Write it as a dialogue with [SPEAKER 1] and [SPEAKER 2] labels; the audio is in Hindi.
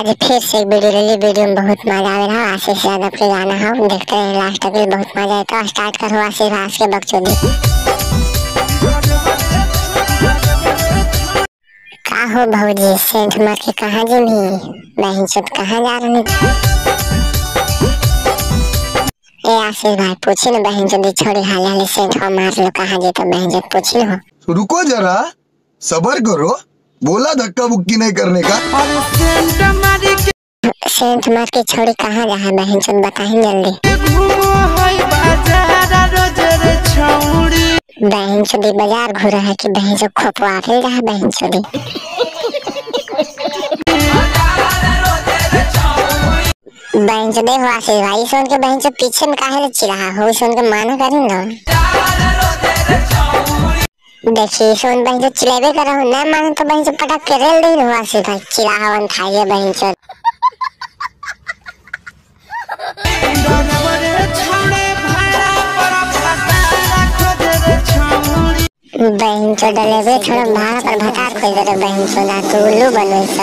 [SPEAKER 1] आज फिर से एक वीडियो ले ली। वीडियो में बहुत मजा आ रहा है। आशीष यादव के गाना हो, देखते रहे लास्ट तक, बहुत मजा आएगा। स्टार्ट करो आशीष भास के बकचोदी। का हो भौजी, सेंट मार के कहाँ जिमी? बहन चुप कहाँ जा रही? ए आशीष भाई पूछी न, बहन चोदी छोड़ी हाल हाल सेंट मार लो, कहाँ जे तो बहन चोद पूछी हो।
[SPEAKER 2] रुको जरा, सबर करो, बोला धक्का बुक्की नहीं करने का।
[SPEAKER 1] सेंट मार के छोड़ी कहाँ जा है बहन चोद, बताही जल्दी। बहन चोदी बाजार घूरा है कि बहन चोद खोपवा फिर रहा है बहन चोदी। बहन चोद देखो आशीष भाई, सुन के बहन चोद पीछे में काहे चिल्ला हो, सुन के माना करी ना। देखिए सुन बहन चोद चिल्लावे कर रहा हूँ, ना मानो तो बहन चोद पटक के रेल दे रहा आशीष भाई। चिल्लावन खाइए बहन चोद। बहन चोद डलेवे थोड़ा भाड़ा पर भकार खोल दे रहे बहन चोद, तू उल्लू बनो सब।